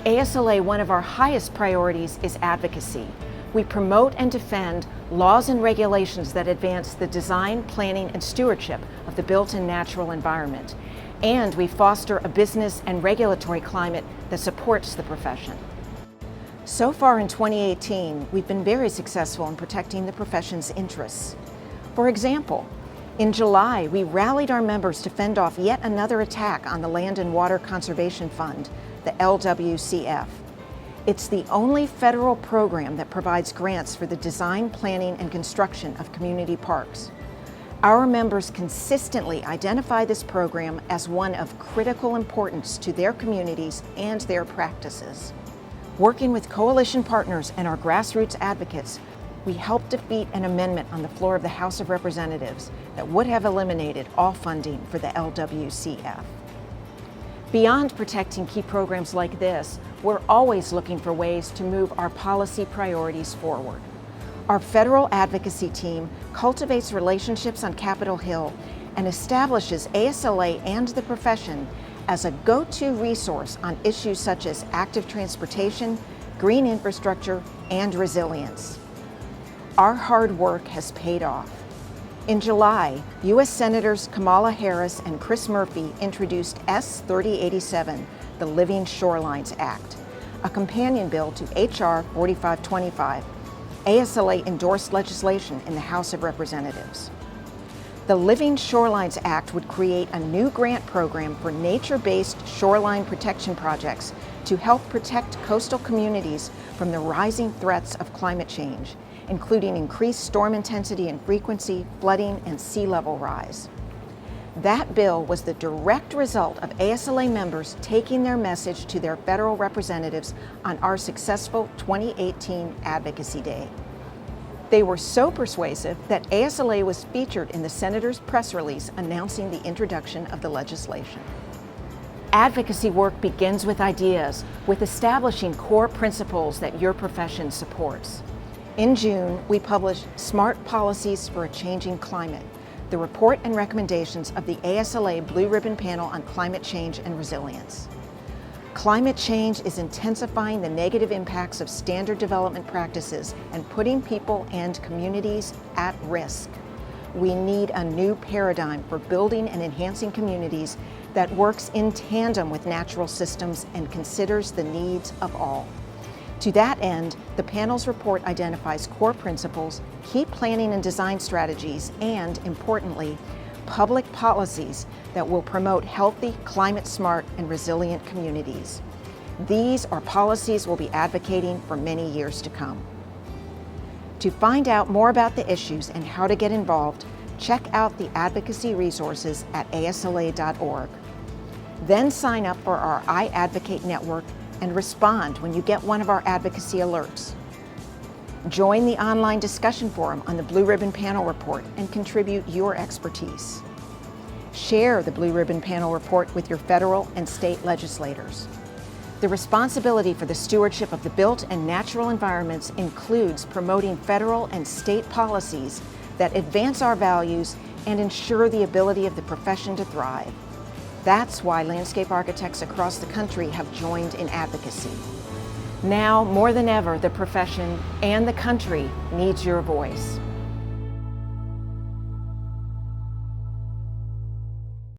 At ASLA, one of our highest priorities is advocacy. We promote and defend laws and regulations that advance the design, planning, and stewardship of the built and natural environment. And we foster a business and regulatory climate that supports the profession. So far in 2018, we've been very successful in protecting the profession's interests. For example, in July, we rallied our members to fend off yet another attack on the Land and Water Conservation Fund, the LWCF. It's the only federal program that provides grants for the design, planning, and construction of community parks. Our members consistently identify this program as one of critical importance to their communities and their practices. Working with coalition partners and our grassroots advocates, we helped defeat an amendment on the floor of the House of Representatives that would have eliminated all funding for the LWCF. Beyond protecting key programs like this, we're always looking for ways to move our policy priorities forward. Our federal advocacy team cultivates relationships on Capitol Hill and establishes ASLA and the profession as a go-to resource on issues such as active transportation, green infrastructure, and resilience. Our hard work has paid off. In July, U.S. Senators Kamala Harris and Chris Murphy introduced S. 3087, the Living Shorelines Act, a companion bill to H.R. 4525. ASLA endorsed legislation in the House of Representatives. The Living Shorelines Act would create a new grant program for nature-based shoreline protection projects to help protect coastal communities from the rising threats of climate change, including increased storm intensity and frequency, flooding, and sea level rise. That bill was the direct result of ASLA members taking their message to their federal representatives on our successful 2018 Advocacy Day. They were so persuasive that ASLA was featured in the Senator's press release announcing the introduction of the legislation. Advocacy work begins with ideas, with establishing core principles that your profession supports. In June, we published Smart Policies for a Changing Climate, the report and recommendations of the ASLA Blue Ribbon Panel on Climate Change and Resilience. Climate change is intensifying the negative impacts of standard development practices and putting people and communities at risk. We need a new paradigm for building and enhancing communities that works in tandem with natural systems and considers the needs of all. To that end, the panel's report identifies core principles, key planning and design strategies, and, importantly, public policies that will promote healthy, climate-smart, and resilient communities. These are policies we'll be advocating for many years to come. To find out more about the issues and how to get involved, check out the advocacy resources at asla.org. Then sign up for our iAdvocate network and respond when you get one of our advocacy alerts. Join the online discussion forum on the Blue Ribbon Panel Report and contribute your expertise. Share the Blue Ribbon Panel Report with your federal and state legislators. The responsibility for the stewardship of the built and natural environments includes promoting federal and state policies that advance our values and ensure the ability of the profession to thrive. That's why landscape architects across the country have joined in advocacy. Now, more than ever, the profession and the country needs your voice.